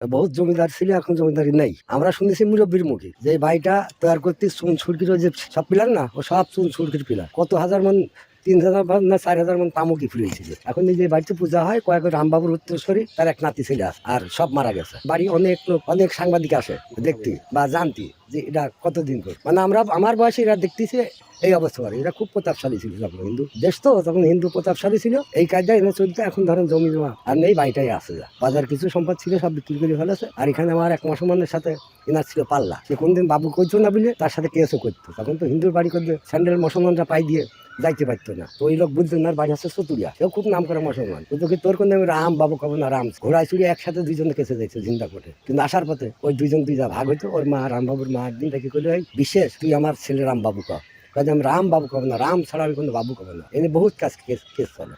বহুত জমিদার ছিল, এখন জমিদারি নেই। আমরা শুনেছি মুরব্বীর মুখে যে এই বাড়িটা তৈরি করতে চুন সুরকির যে সব পিলার না, ও সব চুন সুরকির পিলার। কত হাজার মন, 3,000 মন না 4,000 মন তামুকি ফুলেছিল। এখন এই যে বাড়িতে পূজা হয়, কয়েক রামবাবুর উত্তরস্বরী, তার এক নাতি ছিল আর সব মারা গেছে। বাড়ি অনেক লোক, অনেক সাংবাদিক আসে দেখতে বা জানতে যে এটা কতদিন করে, মানে আমরা আমার বয়সে এরা দেখতেছে এই অবস্থা করে। এরা খুব প্রতাপশালী ছিল, তখন হিন্দু দেশ তো, তখন হিন্দু প্রতাপশালী ছিল। এই কাজটা এনে চলতে। এখন ধরেন জমি জমা আর নেই, বাড়িটাই আছে। যা বাজার কিছু সম্পদ ছিল সব বিক্রি করে ফেলেছে। আর এখানে আমার এক মুসলমানের সাথে এনার ছিল পাল্লা। সে কোনদিন বাবু করতো না বলে তার সাথে কেসও করতো। তখন তো হিন্দুর বাড়ি করতে স্যান্ডেল মুসলমানরা পাই দিয়ে যাইতে পারতো না। তো ওই লোক বলতো না, বাড়ি আছে চতুরিয়া, সেও খুব নাম করা মুসলমান। কিন্তু তোর কোন রাম বাবু কব না, রাম ঘোড়ায় চুড়ি একসাথে দুইজনে কেসে যাইছে জিন্দা কোর্টে। কিন্তু আসার পথে ওই দুইজন দুই যা ভাগ হইতো। ওর মা রামবাবুর মা একদিন থেকে করলে, বিশেষ তুই আমার ছেলে রাম বাবু ক, কাজে আমি রাম বাবু কব না, রাম ছাড়া আমি কোনো বাবু কব না। এনে বহুত কেস চলে।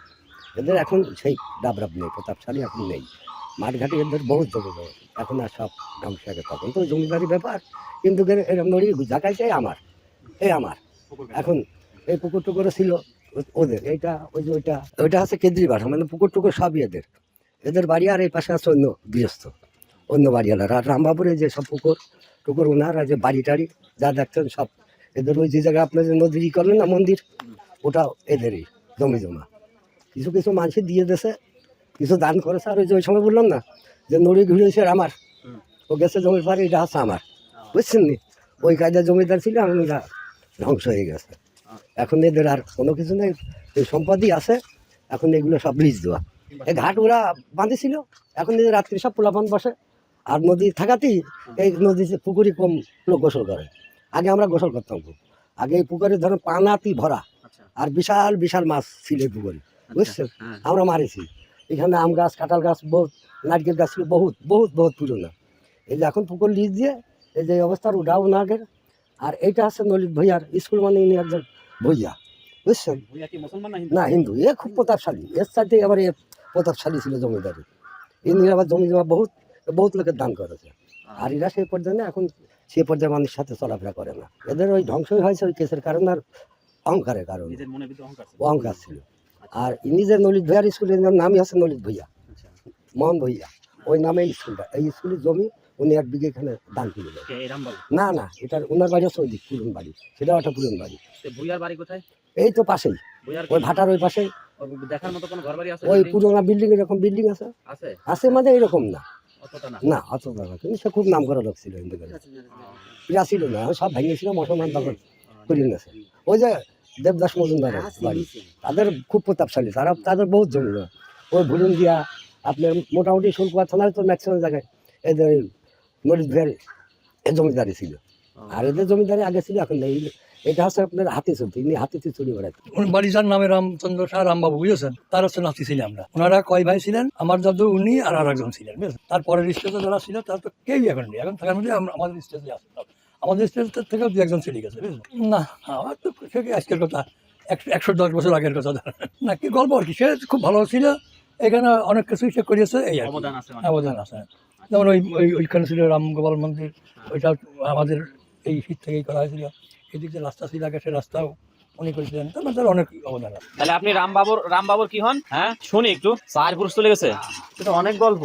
এদের এখন সেই ডাবরাব নেই, প্রতাপশালী এখন নেই। মাঠঘাটে এদের বহুত জমি, এখন আর সব ধ্বংস হয়ে গেছে। তখন তো জমিদারি ব্যাপার, কিন্তু এরকম নড়ি জায়গায় আমার আমার এখন এই পুকুর টুকুর ছিল ওদের। এইটা ওই যে ওইটা আছে কেদ্রি বাসা, মানে পুকুর টুকুর সবই এদের বাড়ি। আর এই পাশে আছে অন্য গৃহস্থ, অন্য বাড়িওয়ালারা। আর রামবাবুর এই যে সব পুকুর টুকুর ওনারা যে বাড়ি টাড়ি যা দেখছেন সব এদের। ওই যে জায়গায় আপনার যে নদী করলেন না মন্দির, ওটাও এদেরই জমি জমা। কিছু কিছু মানুষের দিয়ে দেশে, কিছু দান করেছে। আর ওই যে ওই সময় বললাম না যে নড়ি ঘুরেছে আমার, ও গেছে জমির পাড়ে, এটা আছে আমার, বুঝছেন নি? ওই কায়দা জমিদার ছিল, এখন ওরা ধ্বংস হয়ে গেছে। এখন এদের আর কোনো কিছু নেই, এই সম্পদই আছে। এখন এগুলো সব লিজ দেওয়া। এই ঘাট ওরা বাঁধেছিল, এখন এদের রাত্রি সব পোলাপান বসে। আর নদী থাকাতেই এই নদী পুকুরি কম লোক গোসল করে। আগে আমরা গোসল করতাম খুব। আগে এই পুকুরে ধরো পানাতি ভরা, আর বিশাল বিশাল মাছ ছিল এই পুকুরে, বুঝছেন? আমরা মারিছি। এখানে আম গাছ, কাঁঠাল গাছ, বহুত নারকেল গাছ ছিল, বহুত বহুত বহুত পুরোনো। এই যে এখন পুকুর লিজ দিয়ে এই যে অবস্থার ওটাও না আগের। আর এইটা আছে ললিত ভৈয়ার স্কুল, মানে ইনি একজন ভৈয়া, বুঝছেন? না, হিন্দু। এ খুব প্রতাপশালী, এর সাথে আবার এ প্রতাপশালী ছিল জমিদারি। ইনি আবার জমি জমা বহুত বহুত লোকের দান করেছে। আর এরা সেই পর্যায়ে না, এখন সে পর্যায়ে মানুষের সাথে চলাফেরা করে না। এদের ওই ধ্বংসই হয়েছে ওই কেসের কারণ আর অহংকারের কারণ, অহংকার ছিল। আর ইনি যে ললিত ভৈয়ার স্কুলের নামই আছে ললিত ভৈয়া, মোহন ভৈয়া, ওই নামে স্কুলটা। এই স্কুলের জমি উনি 1 বিঘে এখানে দান করে দেন। না না, এটার ওনার বাড়ি হচ্ছে ওইদিক পুরন বাড়ি, সেটাও একটা পুরন বাড়ি। ভুইয়ার বাড়ি কোথায়? এই তো পাশেই, ওই ভাটার ওই পাশে। দেখার মতো কোনো ঘর বাড়ি আছে? ওই পুরোনো বিল্ডিং, এরকম বিল্ডিং আছে, আছে মানে এরকম না, না অতটা না। কিন্তু সে খুব নাম করা লোক ছিল হিন্দু করে, প্রিয়া ছিল না, সব ভেঙেছিল মুসলমান তখন করিয়ে গেছে। ওই যে দেবদাস মজুমদার বাড়ি, তাদের খুব প্রতাপশালী, তাদের বহুত জমি। ওই ভুলুন দিয়া আপনার মোটামুটি শুল্কুয়া থানার তো ম্যাক্সিমাম জায়গায় এদের ললিত ভৈয়ার জমিদারি ছিল। আর এদের জমিদারি আগে ছিল, এখন নেই। এটা হচ্ছে আপনার হাতি চলতে, ইনি হাতিতে চলে বেড়াতেন। বাড়িটার নামে রামচন্দ্র শাহ, রামবাবু, বুঝেছেন? তার হচ্ছে নাতি ছিলেন আমরা। ওনারা কয় ভাই ছিলেন? আমার দাদু, উনি আর একজন ছিলেন, বুঝলেন? তারপরের স্টেজে যারা ছিল তারা তো কেউই এখন নেই। এখন থাকার মধ্যে আমরা আমাদের স্টেজে আসতাম, আমাদের স্টেজ থেকেও 2-1 চলে গেছে, বুঝলেন? না, আমার তো সে আজকের কথা, 110 বছর আগের কথা। না, কি গল্প আর কি, সে খুব ভালো ছিল। এখানে অনেক কিছুই সে করিয়েছে, এই অবদান আছে। যেমন ওইখানে ছিল রামগোপাল মন্দির, ওইটা আমাদের এই শীত থেকেই করা হয়েছিল। এদিক যে রাস্তা ছিল আগে, সে রাস্তাও উনি করেছিলেন। তার অনেক অবদান আছে। তাহলে আপনি রামবাবুর কি হন? হ্যাঁ, শুনি একটু। 4 পুরুষ চলে গেছে, এটা অনেক গল্প।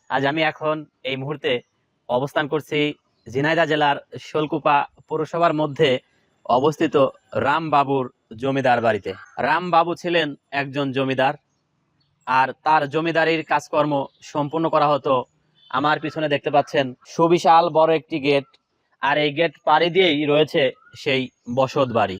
আজ আমি এখন এই মুহূর্তে অবস্থান করছি ঝিনাইদহ জেলার শোলকুপা পৌরসভার মধ্যে অবস্থিত রামবাবুর জমিদার বাড়িতে। রামবাবু ছিলেন একজন জমিদার, আর তার জমিদারির কাজকর্ম সম্পূর্ণ করা হতো। আমার পিছনে দেখতে পাচ্ছেন সুবিশাল বড় একটি গেট, আর এই গেট পাড়ি দিয়েই রয়েছে সেই বসত বাড়ি।